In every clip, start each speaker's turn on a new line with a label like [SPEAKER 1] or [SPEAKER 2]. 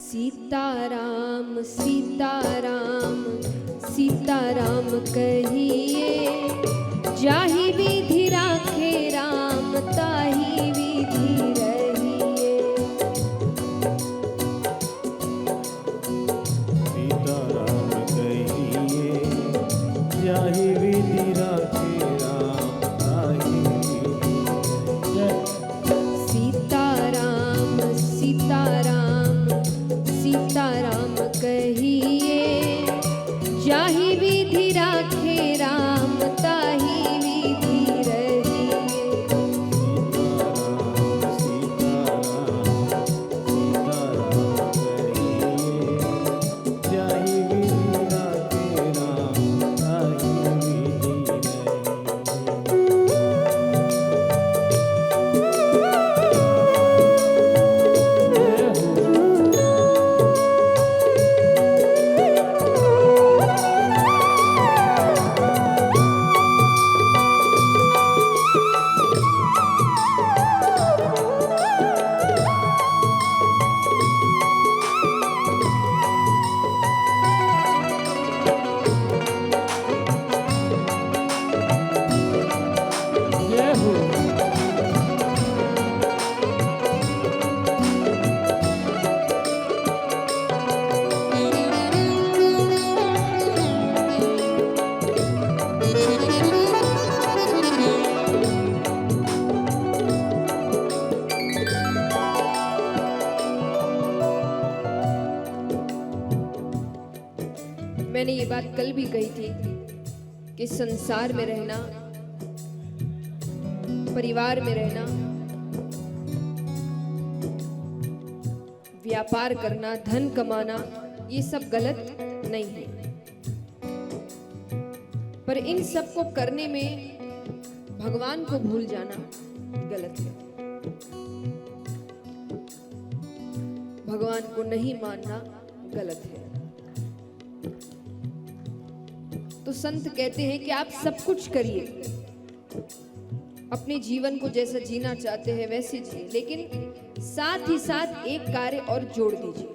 [SPEAKER 1] सीताराम सीताराम सीताराम कहिए, जाहि विधि राखे राम ताहि विधि रहिए।
[SPEAKER 2] सीताराम कहिए, जाहि विधि राखे राम ताहि विधि रहिए।
[SPEAKER 1] सीताराम सीताराम सीताराम कहिए, जाहि विधि राखे राम ताहि विधि रहिए। मैंने ये बात कल भी कही थी कि संसार में रहना, परिवार में रहना, व्यापार करना, धन कमाना, ये सब गलत नहीं है, पर इन सब को करने में भगवान को भूल जाना गलत है। भगवान को नहीं मानना गलत है। तो संत कहते हैं कि आप सब कुछ करिए, अपने जीवन को जैसा जीना चाहते हैं वैसे जिए, लेकिन साथ ही साथ एक कार्य और जोड़ दीजिए।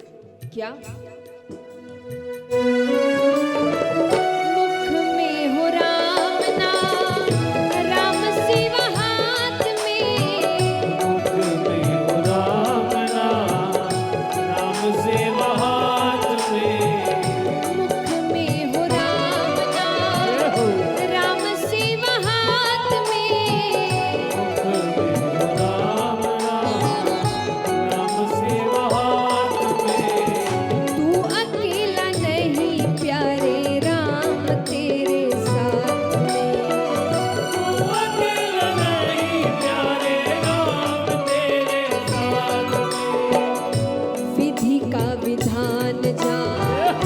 [SPEAKER 1] क्या? मुख में हो राम नाम, राम शिव हाथ में।
[SPEAKER 2] मुख में हो राम नाम, राम शिव हाथ में।
[SPEAKER 1] मुख में हो राम नाम, राम शिव हाथ में।
[SPEAKER 2] मुख में हो राम नाम, राम शिव हाथ में।
[SPEAKER 1] तू अकेला नहीं प्यारे राम तेरे साथ में।
[SPEAKER 2] तू अकेला नहीं प्यारे राम तेरे साथ में।
[SPEAKER 1] विधि का विधान जान,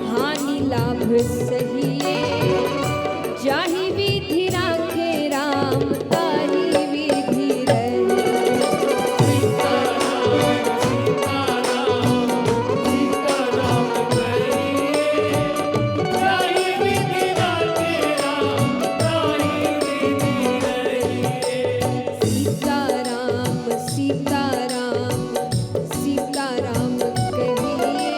[SPEAKER 1] हानि लाभ सहिए, जाहि विधि राखे राम ताहि विधि रहिए। सीताराम सीताराम सीताराम कहिए,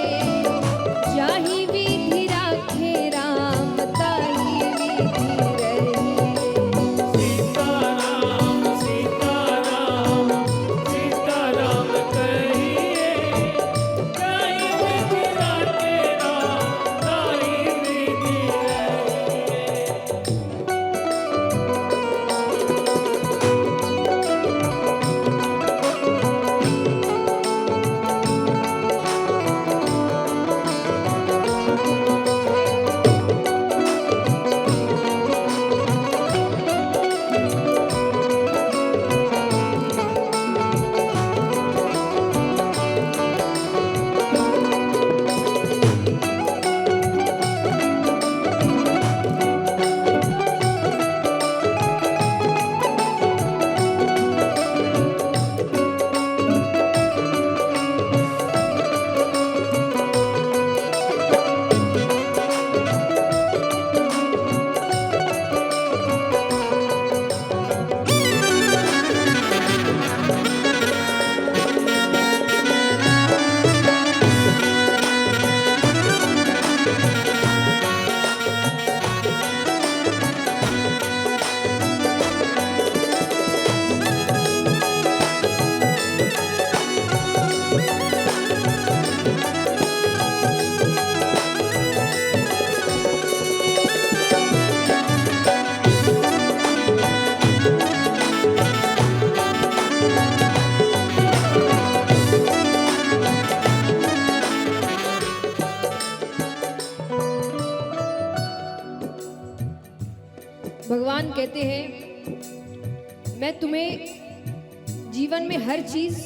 [SPEAKER 1] भगवान कहते हैं मैं तुम्हें जीवन में हर चीज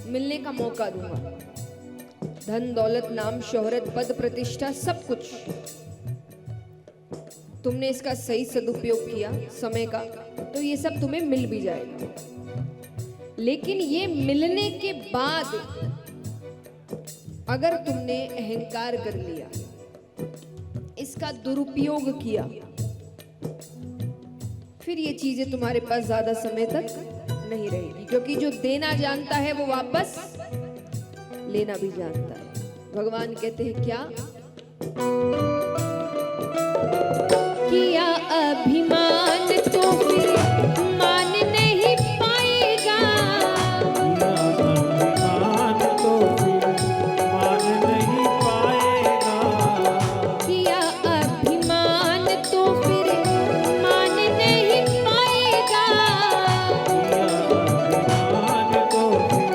[SPEAKER 1] मिलने का मौका दूंगा, धन दौलत नाम शोहरत पद प्रतिष्ठा सब कुछ। तुमने इसका सही सदुपयोग किया समय का तो ये सब तुम्हें मिल भी जाएगा। लेकिन ये मिलने के बाद अगर तुमने अहंकार कर लिया, इसका दुरुपयोग किया, फिर ये चीजें तुम्हारे पास ज्यादा समय तक नहीं रहेगी, क्योंकि जो देना जानता है वो वापस लेना भी जानता है। भगवान कहते हैं क्या किया अभिमान तो फिर मान नहीं पाएगा,
[SPEAKER 2] अभिमान तो फिर मान नहीं पाएगा,
[SPEAKER 1] किया अभिमान तो फिर मान नहीं पाएगा,
[SPEAKER 2] अभिमान तो फिर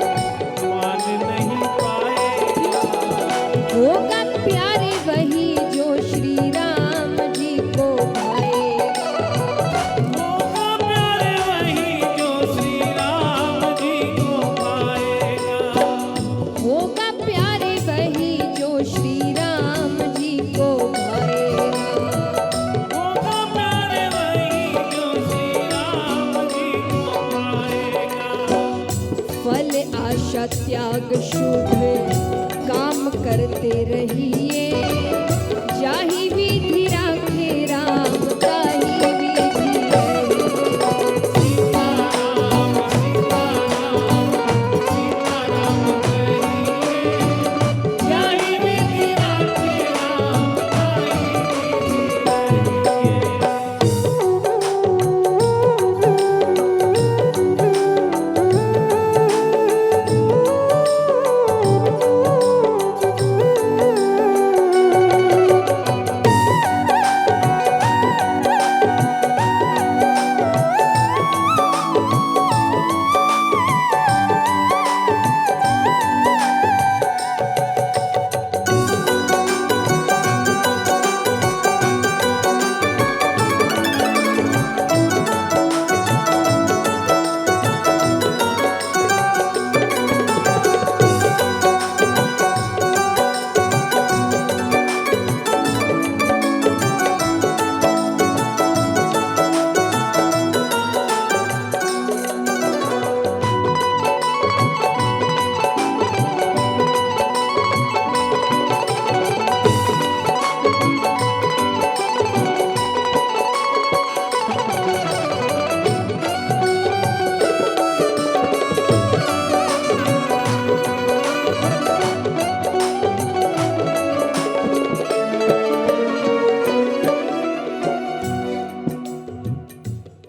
[SPEAKER 2] मान नहीं पाएगा,
[SPEAKER 1] होगा प्यारे वही जो श्री राम जी को भाएगा,
[SPEAKER 2] होगा प्यारे वही जो श्री राम जी को पाएगा,
[SPEAKER 1] होगा प्यारे वही जो श्री राम जी को भाएगा।
[SPEAKER 2] होगा प्यारे वही जो श्री राम जी को पाएगा।
[SPEAKER 1] फल आशा त्याग शुभ काम करते रहिए, जाहि विधि राखे राम ताहि विधि रहिए।
[SPEAKER 2] सीताराम सीताराम सीताराम कहिए, जाहि विधि राखे राम ताहि विधि रहिए।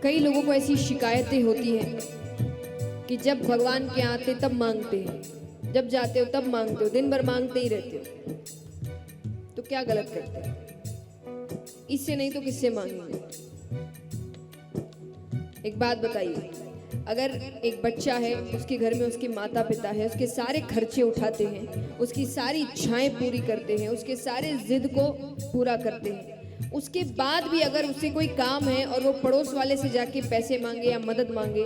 [SPEAKER 1] कई लोगों को ऐसी शिकायतें होती हैं कि जब भगवान के यहाँ आते तब मांगते हैं, जब जाते हो तब मांगते हो, दिन भर मांगते ही रहते हो। तो क्या गलत करते हैं? इससे नहीं तो किससे मांगेंगे? एक बात बताइए, अगर एक बच्चा है, उसके घर में उसके माता पिता है, उसके सारे खर्चे उठाते हैं, उसकी सारी इच्छाएं पूरी करते हैं, उसके सारे जिद को पूरा करते हैं, उसके बाद भी अगर उससे कोई काम है और वो पड़ोस वाले से जाके पैसे मांगे या मदद मांगे,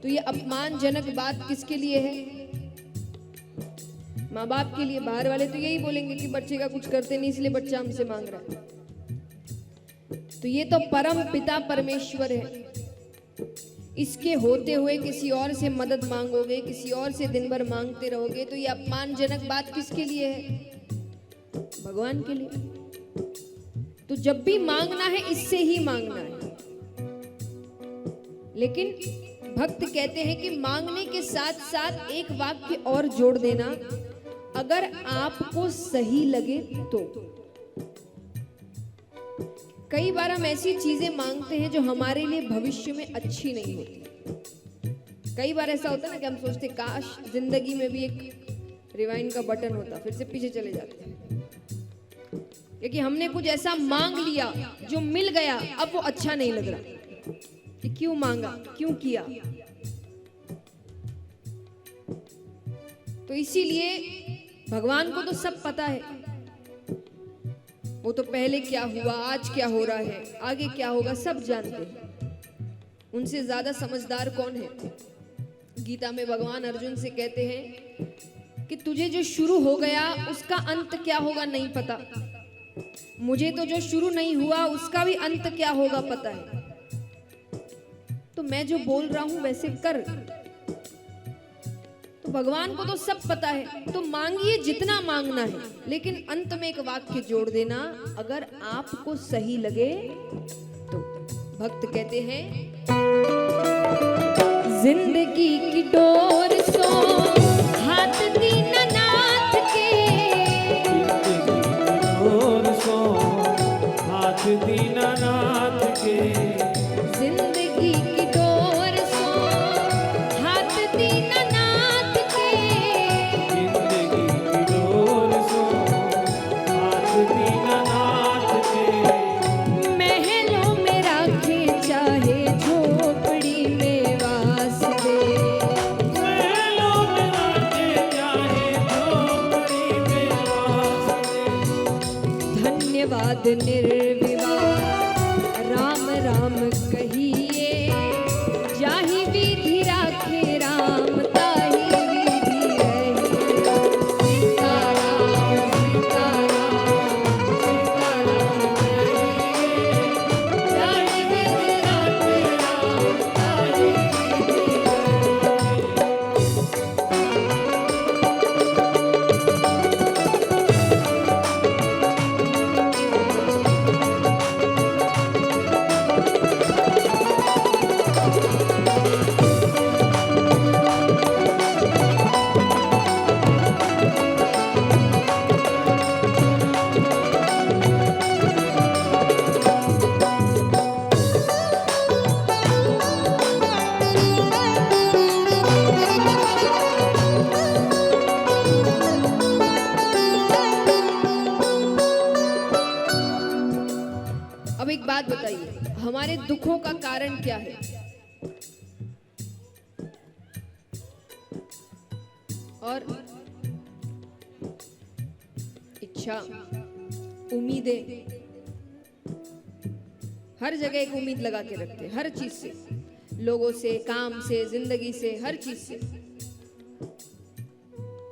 [SPEAKER 1] तो ये अपमानजनक बात किसके लिए है? माँ बाप के लिए। बाहर वाले तो यही बोलेंगे कि बच्चे का कुछ करते नहीं इसलिए बच्चा हमसे मांग रहा है। तो ये तो परम पिता परमेश्वर है, इसके होते हुए किसी और से मदद मांगोगे, किसी और से दिन भर मांगते रहोगे, तो ये अपमानजनक बात किसके लिए है? भगवान के लिए। तो जब भी मांगना है इससे ही मांगना है। लेकिन भक्त कहते हैं कि मांगने के साथ साथ एक वाक्य और जोड़ देना, अगर आपको सही लगे तो। कई बार हम ऐसी चीजें मांगते हैं जो हमारे लिए भविष्य में अच्छी नहीं होती। कई बार ऐसा होता है ना कि हम सोचते काश जिंदगी में भी एक रिवाइंड का बटन होता, फिर से पीछे चले जाते हैं, क्योंकि हमने कुछ ऐसा मांग लिया जो मिल गया, अब वो अच्छा नहीं लग रहा कि क्यों मांगा, क्यों किया। तो इसीलिए भगवान को तो सब पता है, वो तो पहले क्या हुआ, आज क्या हो रहा है, आगे क्या होगा, सब जानते हैं। उनसे ज्यादा समझदार कौन है? गीता में भगवान अर्जुन से कहते हैं कि तुझे जो शुरू हो गया उसका अंत क्या होगा नहीं पता, मुझे तो जो शुरू नहीं हुआ उसका भी अंत क्या होगा पता है, तो मैं जो बोल रहा हूं वैसे कर। तो भगवान को तो सब पता है, तो मांगिए जितना मांगना है, लेकिन अंत में एक वाक्य जोड़ देना, अगर आपको सही लगे तो। भक्त कहते हैं, जिंदगी की डोर सो हाथ दीनानाथ के,
[SPEAKER 2] और सो हाथ दीनानाथ के,
[SPEAKER 1] जिंदगी की डोर सो हाथ दीनानाथ के,
[SPEAKER 2] जिंदगी की डोर सो हाथ दीनानाथ के,
[SPEAKER 1] महलों में राखे चाहे झोपड़ी में वास दे,
[SPEAKER 2] महलों में राखे चाहे झोपड़ी में वास दे।
[SPEAKER 1] धन्यवाद निर्विवाद राम राम कहिए, जाहि विधि राखे राम ताहि विधि रहिए। सीताराम सीताराम सीताराम कहिए, जाहि विधि राखे राम ताहि विधि रहिए। अब एक बात बताइए, हमारे दुखों का कारण क्या है? और इच्छा, उम्मीदें, हर जगह एक उम्मीद लगा के रखते हैं, हर चीज से, लोगों से, काम से, जिंदगी से, हर चीज से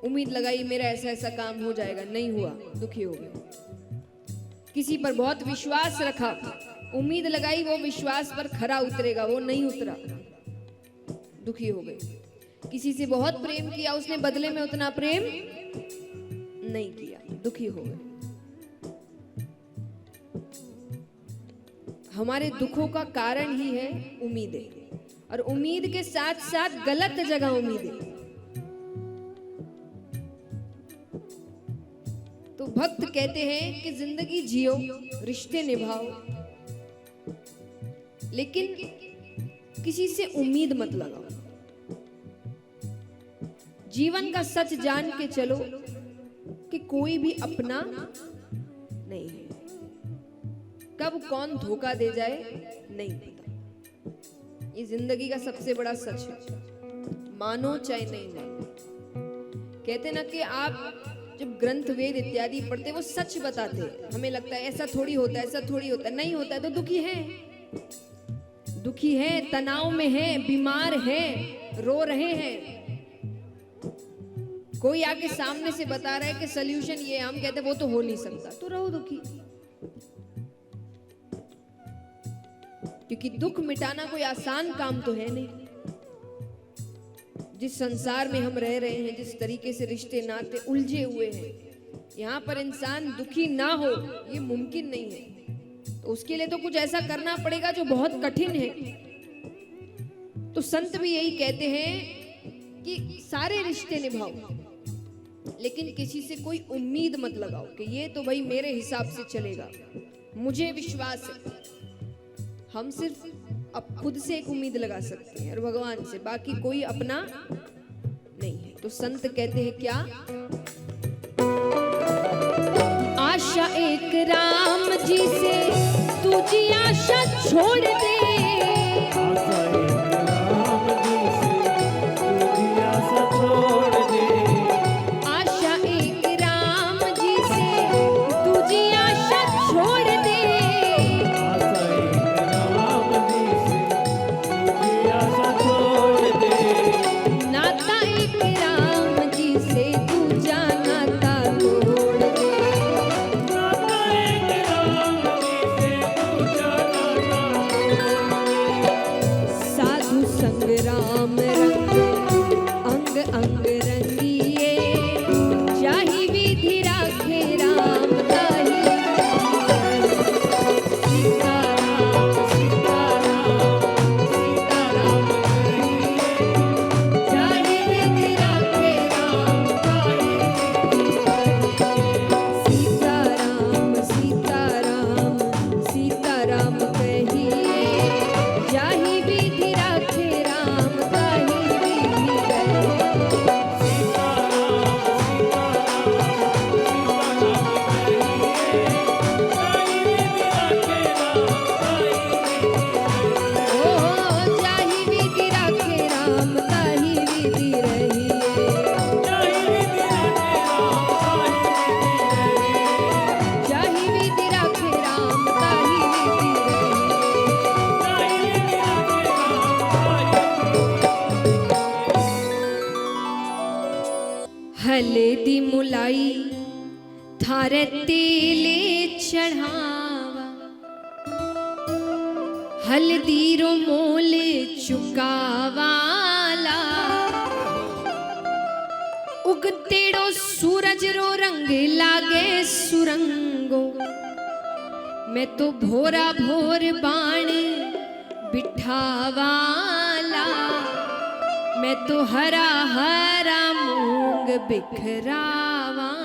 [SPEAKER 1] उम्मीद लगाई मेरा ऐसा ऐसा काम हो जाएगा, नहीं हुआ, दुखी हो गए। किसी पर बहुत विश्वास रखा, उम्मीद लगाई वो विश्वास पर खरा उतरेगा, वो नहीं उतरा, दुखी हो गए। किसी से बहुत प्रेम किया, उसने बदले में उतना प्रेम नहीं किया, दुखी हो गए। हमारे दुखों का कारण ही है उम्मीदें, और उम्मीद के साथ साथ गलत जगह उम्मीदें। तो भक्त कहते हैं कि जिंदगी जियो, रिश्ते निभाओ, लेकिन किसी से उम्मीद मत लगाओ। जीवन का सच जान के चलो कि कोई भी अपना नहीं है, कब कौन धोखा दे जाए नहीं पता। ये जिंदगी का सबसे बड़ा सच है, मानो चाहे नहीं मानो। कहते ना कि आप जब ग्रंथ वेद इत्यादि पढ़ते, वो सच बताते हैं। हमें लगता है ऐसा थोड़ी होता है, ऐसा थोड़ी होता है, नहीं होता है तो दुखी है, दुखी है, तनाव में है, बीमार है, रो रहे हैं। कोई आके सामने से बता रहा है कि सल्यूशन ये, हम कहते वो तो हो नहीं सकता, तो रहो दुखी। क्योंकि दुख मिटाना कोई आसान काम तो है नहीं। जिस संसार में हम रह रहे हैं, जिस तरीके से रिश्ते नाते उलझे हुए हैं, यहाँ पर इंसान दुखी ना हो ये मुमकिन नहीं है। तो उसके लिए तो कुछ ऐसा करना पड़ेगा जो बहुत कठिन है। तो संत भी यही कहते हैं कि सारे रिश्ते निभाओ, लेकिन किसी से कोई उम्मीद मत लगाओ कि ये तो भाई मेरे हिसाब से चलेगा, मुझे विश्वास है। हम सिर्फ अब खुद से एक उम्मीद लगा सकते हैं और भगवान से, बाकी कोई अपना नहीं है। तो संत कहते हैं क्या? आशा एक राम जी से तुझी आशा छोड़ दे,
[SPEAKER 2] आशा एक राम जी से तुझी आशा छोड़ दे,
[SPEAKER 1] आशा एक राम जी से तुझी आशा छोड़ दे,
[SPEAKER 2] आशा एक राम जी से
[SPEAKER 1] अरे तेले चढ़ावा हल्दी रो मोल चुकावाला उगतेड़ो सूरज रो रंग लागे सुरंगो मैं तो भोरा भोर बाण बिठावाला मैं तो हरा हरा मूंग बिखरावाला।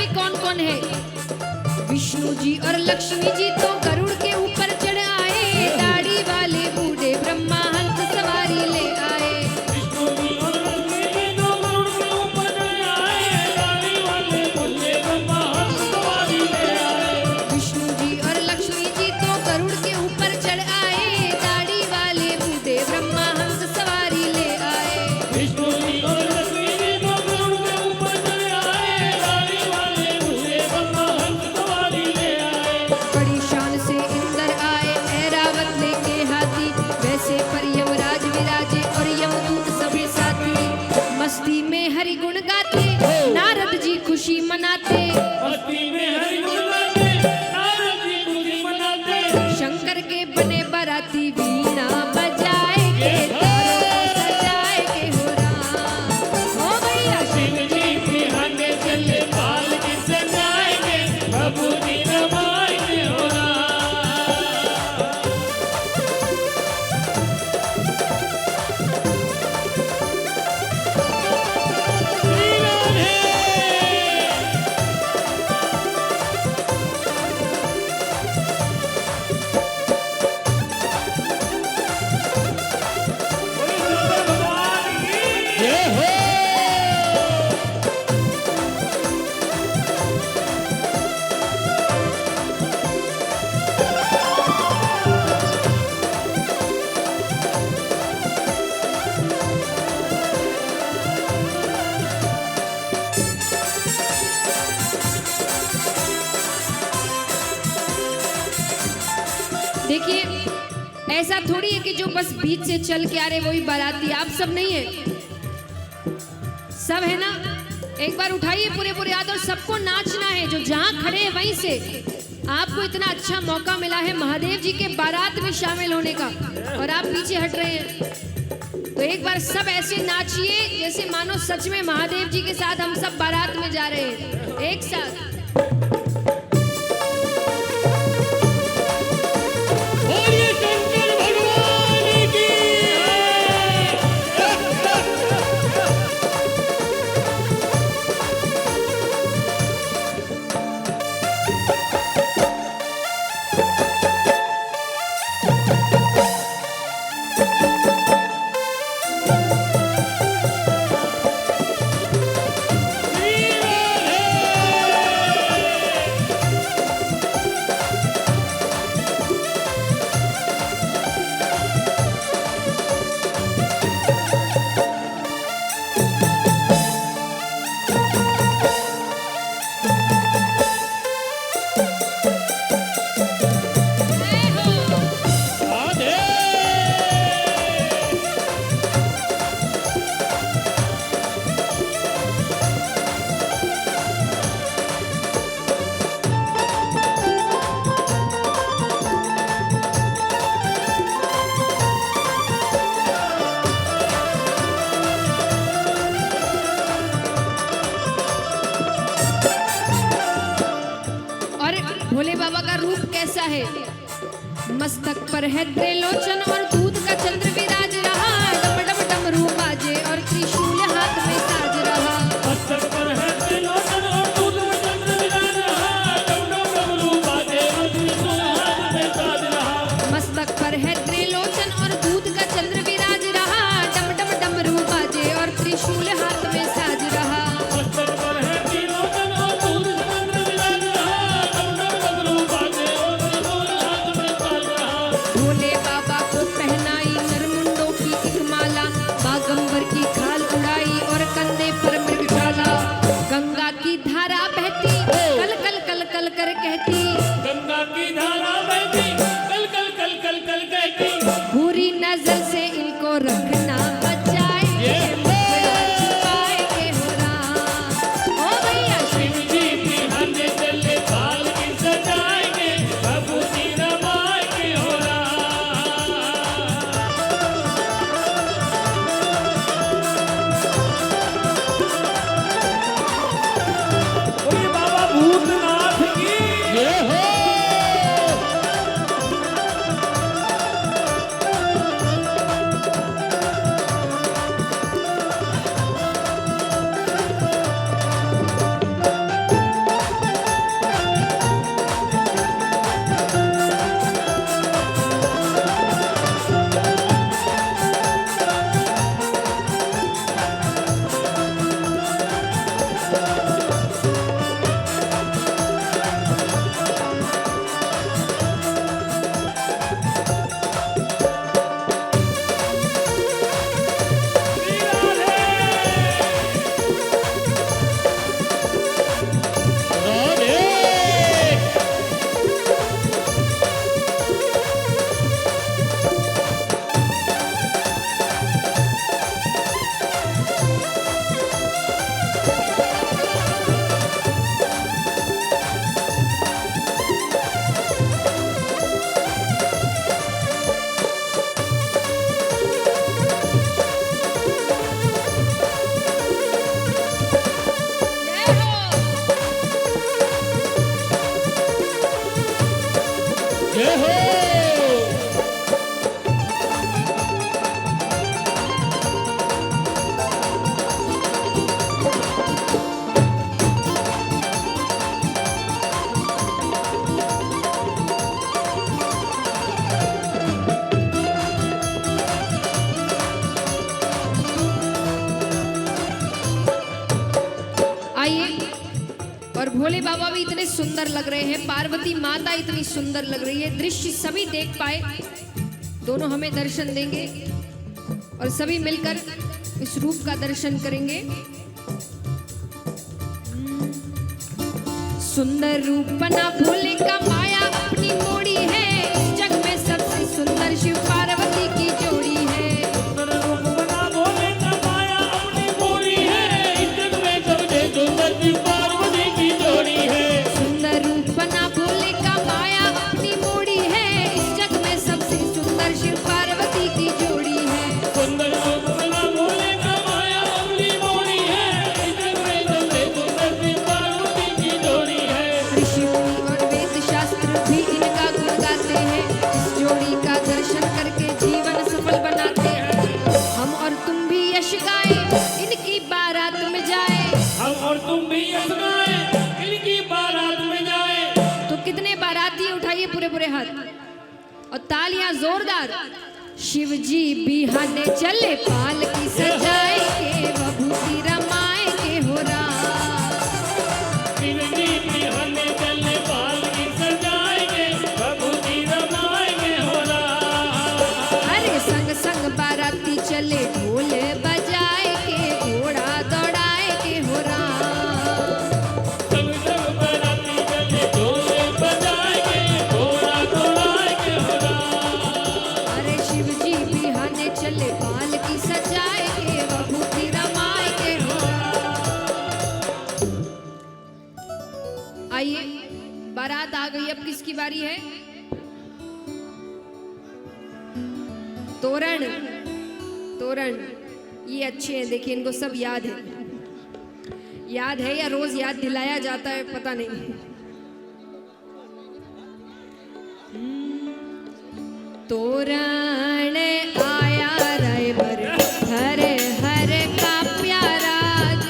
[SPEAKER 1] में कौन कौन है? विष्णु जी और लक्ष्मी जी तो गरुड़ के ऊपर चढ़ आए, दाढ़ी वाले बूढ़े ब्रह्मा हंस सवारी ले आए।
[SPEAKER 2] विष्णु जी और लक्ष्मी जी तो गरुड़ के ऊपर चढ़ आए, दाढ़ी वाले बूढ़े ब्रह्मा हंस सवारी ले आए।
[SPEAKER 1] विष्णु जी और लक्ष्मी जी तो गरुड़ के ऊपर चढ़ आए, दाढ़ी वाले बूढ़े ब्रह्मा हंस सवारी ले आए।
[SPEAKER 2] विष्णु जी और लक्ष्मी जी तो गरुड़ के ऊपर चढ़ आए, दाढ़ी वाले बूढ़े ब्रह्मा हंस सवारी ले आए।
[SPEAKER 1] बड़ी शान से इंद्र आए, ऐरावत लेके हाथी, वैसे पर यमराज विराजे और यमदूत सभी साथी। मस्ती में हरि गुण गाते, नारद जी खुशी मनाते,
[SPEAKER 2] मस्ती में हरि गुण गाते, नारद जी खुशी मनाते।
[SPEAKER 1] शंकर के बने बराती वीणा बजाए के, तारों को सजाए के हो राम। हो भैया
[SPEAKER 2] शिव जी की हाथे चले बाल की सजाएंगे, प्रभु जी रमाएंगे हो राम। श्री राधे। बोले शंकर भगवान की जय हो।
[SPEAKER 1] देखिए, ऐसा थोड़ी है कि जो बस बीच से चल के आ रहे वही बाराती, आप सब नहीं है, सब है ना। एक बार उठाइए पूरे पूरे हाथ और सबको नाचना है, जो जहां खड़े हैं वहीं से। आपको इतना अच्छा मौका मिला है महादेव जी के बारात में शामिल होने का और आप पीछे हट रहे हैं। तो एक बार सब ऐसे नाचिए जैसे मानो सच में महादेव जी के साथ हम सब बारात में जा रहे हैं एक साथ।
[SPEAKER 2] बोलिए शंकर भगवान की
[SPEAKER 1] भोले बाबा का रूप कैसा है? मस्तक पर है त्रिलोचन और दूध का चंद्र विराज रहा, डम डम डमरू बाजे और त्रिशूल हाथ में साज रहा।
[SPEAKER 2] मस्तक पर है त्रिलोचन और दूध में चंद्र विराज रहा, डम डम डमरू बाजे और त्रिशूल हाथ में साज रहा।
[SPEAKER 1] मस्तक पर है त्रिलोचन और दूध का चंद्र विराज रहा, डम डम डमरू बाजे और त्रिशूल हाथ में साज रहा।
[SPEAKER 2] मस्तक पर है त्रिलोचन और दूध में चंद्र विराज रहा, डम डम डमरू बाजे और त्रिशूल हाथ में साज रहा।
[SPEAKER 1] भोले बाबा को भोले बाबा भी इतने सुंदर लग रहे हैं, पार्वती माता इतनी सुंदर लग रही है। दृश्य सभी देख पाए, दोनों हमें दर्शन देंगे और सभी मिलकर इस रूप का दर्शन करेंगे। सुंदर रूप बना भोले का, माया अपनी मोड़ी है। इस जग में सबसे सुंदर शिव पार्वती की जोड़ी है।
[SPEAKER 2] सुंदर रूप बना भोले का, माया अपनी मोड़ी है। इस जग में सबसे सुंदर शिव पार्वती की जोड़ी है।
[SPEAKER 1] सुंदर रूप बना भोले का, माया अपनी मोड़ी है। इस जग में सबसे सुंदर शिव पार्वती की जोड़ी है।
[SPEAKER 2] सुंदर रूप बना भोले का, माया अपनी मोड़ी है। इस जग में सबसे सुंदर शिव पार्वती की जोड़ी है।
[SPEAKER 1] ऋषि मुनि और वेद शास्त्र भी इनका गुण गाते हैं। इस जोड़ी का दर्शन करके जीवन सफल बनाते हैं। हम और तुम भी यश गाए, इनकी बारात में जाए।
[SPEAKER 2] हम और तुम भी यश गाएं, इनकी बारात में जाए।
[SPEAKER 1] तो कितने बाराती उठाइए पूरे पूरे हाथ और तालियां जोरदार। शिव जी बिहाने चले, पालकी सजाए के, बभूति रमाए के हो राम।
[SPEAKER 2] शिवजी बिहाने चले, पालकी सजाएंगे, बभूति रमाएंगे हो राम।
[SPEAKER 1] अरे संग संग बाराती चले, ढोल बजाए के, घोड़ा दौड़ाए के हो राम।
[SPEAKER 2] संग संग बाराती चले, ढोल बजाएंगे, घोड़ा दौड़ाएंगे हो राम।
[SPEAKER 1] अरे शिव जी बिहाने चले, पालकी सजाए के, बभूति रमाए के हो राम। आइए, बारात आ गई, अब किसकी बारी है? तोरण। तोरण ये अच्छे हैं, देखिए इनको सब याद है। याद है या रोज याद दिलाया जाता है, पता नहीं। तोरण आया रायबर, हर हर का प्यारा।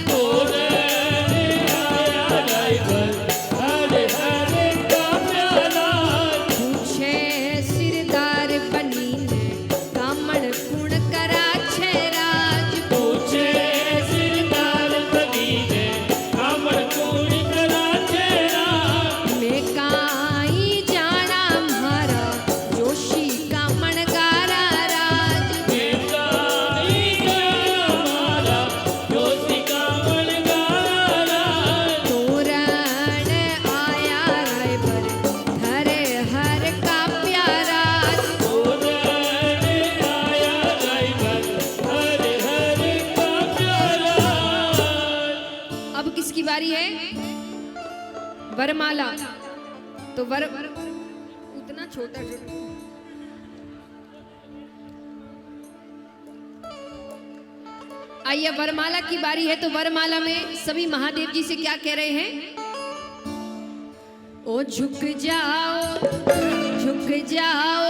[SPEAKER 2] तोरण आया रायबर, हरे हरे का प्यारा।
[SPEAKER 1] पूछे सिरदार बनी ने, कामण गुण करा छे राज।
[SPEAKER 2] पूछे सिरदार बनी ने, कामड़ पूरी करा छेड़ा।
[SPEAKER 1] मैं काई जाना म्हारा, जोशी कामण गारा राज।
[SPEAKER 2] बेकाई गया हमारा, जोशी कामड़ गारा।
[SPEAKER 1] तोरण आया रायबर, हरे हर का प्यारा।
[SPEAKER 2] तोरण आया रायबर, हरे हरे का प्यारा।
[SPEAKER 1] अब किसकी बारी है? वरमाला। तो वर उतना छोटा छोटा। आइए, वरमाला की बारी है। तो वरमाला में सभी महादेव जी से क्या कह रहे हैं? ओ झुक जाओ, झुक जाओ,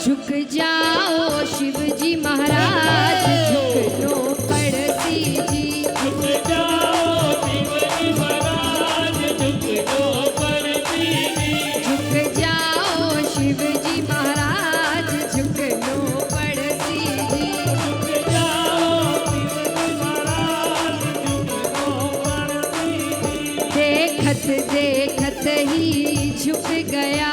[SPEAKER 1] झुक जाओ शिव जी महाराज, झुकनो पड़ती जी।
[SPEAKER 2] झुक जाओ शिवजी महाराज, झुकनो पड़ती जी।
[SPEAKER 1] झुक जाओ शिव जी महाराज, झुकनो पड़ती जी।
[SPEAKER 2] झुक जाओ शिवजी महाराज, झुकनो पड़ती जी।
[SPEAKER 1] देखत देखत ही झुक गया,